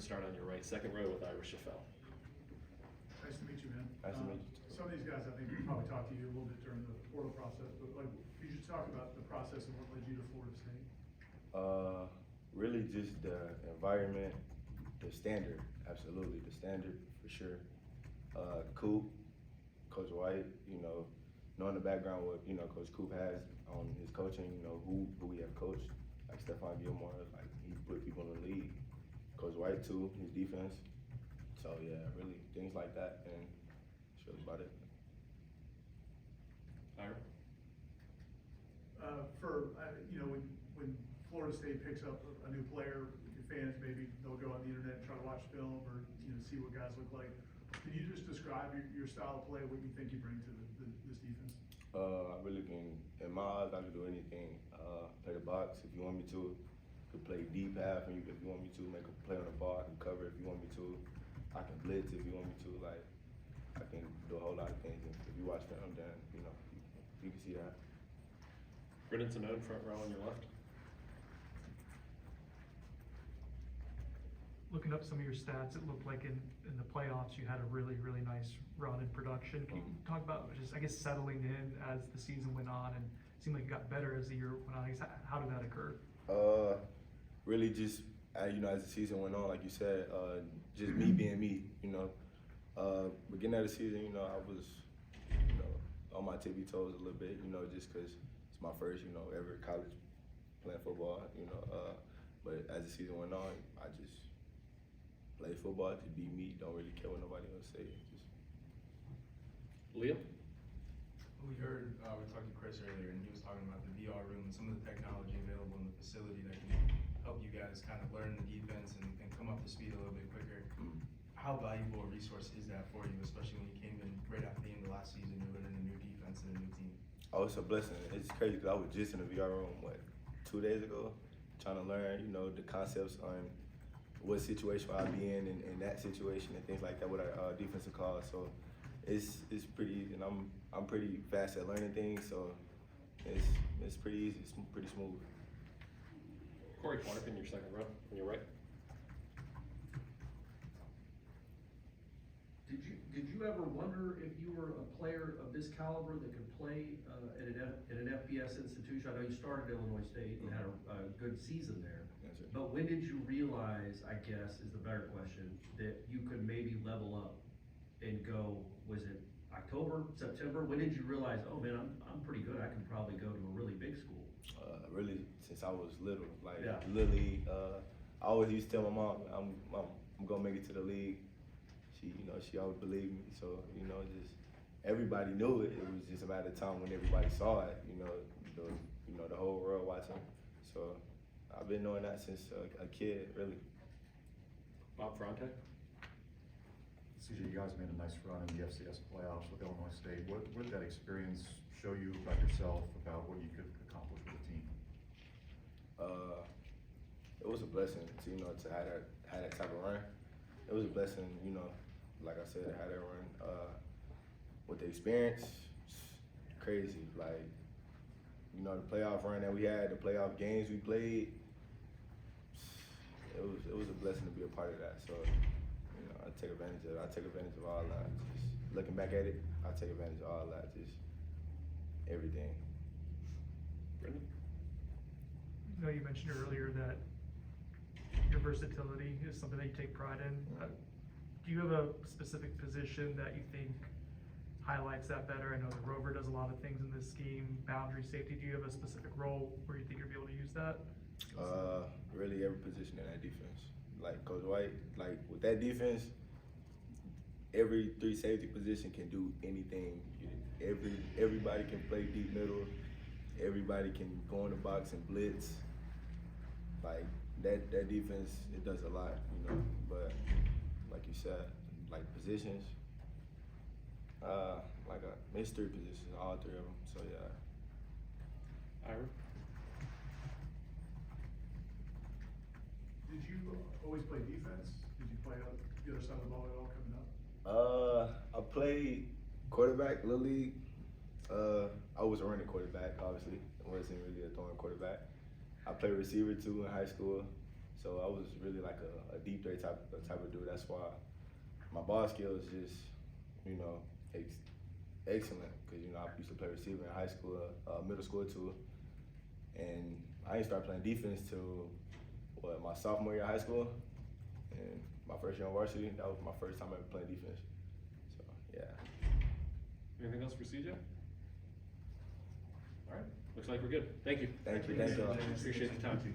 to start on your right, second row with Ira Schafel. Nice to meet you, man. Nice to meet you too. Some of these guys, I think, probably talked to you a little bit during the portal process, but like, could you just talk about the process and what led you to Florida State? Really just the environment, the standard, absolutely, the standard for sure. Coop, Coach White, knowing the background what, Coach Coop has on his coaching, who we have coached, like Stephon Gilmore, like he put people in the league. Coach White too, his defense. So yeah, really things like that, and that's really about it. Ira? When Florida State picks up a new player, your fans maybe they'll go on the internet and try to watch film or see what guys look like. Can you just describe your style of play, what you think you bring to this defense? I really can, in my eyes, I can do anything. Play the box if you want me to. Could play deep half, and if you want me to, make a play on the ball. I can cover if you want me to. I can blitz if you want me to. Like, I can do a whole lot of things. And if you watch film, then you can see that. Brendan Sinone, front row on your left. Looking up some of your stats, it looked like in the playoffs you had a really, really nice run in production. Can you talk about just, I guess, settling in as the season went on, and it seemed like it got better as the year went on? I guess, how did that occur? Really just, as the season went on, like you said, just me being me, Beginning of the season, I was, on my tippy toes a little bit, just because it's my first, ever college playing football, but as the season went on, I just play football to be me. Don't really care what nobody else say. Just Liam? We heard, we talked to Chris earlier, and he was talking about the VR room and some of the technology available in the facility that can help you guys kind of learn the defense and come up to speed a little bit quicker. How valuable a resource is that for you, especially when you came in right after the end of last season, you're learning a new defense and a new team? Oh, it's a blessing. It's crazy because I was just in the VR room, 2 days ago, trying to learn, the concepts on what situation I'll be in and that situation and things like that with our defensive calls. So it's pretty easy, and I'm pretty fast at learning things, so it's pretty easy. It's pretty smooth. Corey Clark in your second row on your right. Did you ever wonder if you were a player of this caliber that could play at an FBS institution? I know you started at Illinois State and had a good season there. Yes, sir. But when did you realize, I guess is the better question, that you could maybe level up and go, was it October, September? When did you realize, oh man, I'm pretty good, I can probably go to a really big school? Really, since I was little, Yeah. Lily, I always used to tell my mom, I'm gonna make it to the league. She always believed me. So, just everybody knew it. It was just a matter of time when everybody saw it. The whole world watching. So, I've been knowing that since a kid, really. Bob Fronte? CJ, you guys made a nice run in the FCS playoffs with Illinois State. What did that experience show you about yourself, about what you could accomplish with the team? It was a blessing to have that type of run. It was a blessing, like I said, to have that run. With the experience, crazy. The playoff run that we had, the playoff games we played, it was a blessing to be a part of that. So, I take advantage of it. I take advantage of all that. Just looking back at it, I take advantage of all that. Just everything. Brendan? I know you mentioned earlier that your versatility is something that you take pride in. Do you have a specific position that you think highlights that better? I know the Rover does a lot of things in this scheme, boundary safety. Do you have a specific role where you think you'll be able to use that? Really every position in that defense. Like Coach White, with that defense, every 3 safety position can do anything. Everybody can play deep middle. Everybody can go in the box and blitz. That defense, it does a lot, But like you said, positions, I missed 3 positions, all 3 of them. So yeah. Ira? Did you always play defense? Did you play the other side of the ball at all coming up? I played quarterback, Little League. I was a running quarterback, obviously. I wasn't really a throwing quarterback. I played receiver too in high school. So I was really like a deep threat type of dude. That's why my ball skill is just, you know, excellent. Cause you know I used to play receiver in high school, middle school too, and I didn't start playing defense till my sophomore year of high school, and my first year on varsity. That was my first time ever playing defense. So yeah. Anything else for CJ? All right, looks like we're good. Thank you. Thank you. Thank y'all. Appreciate the time.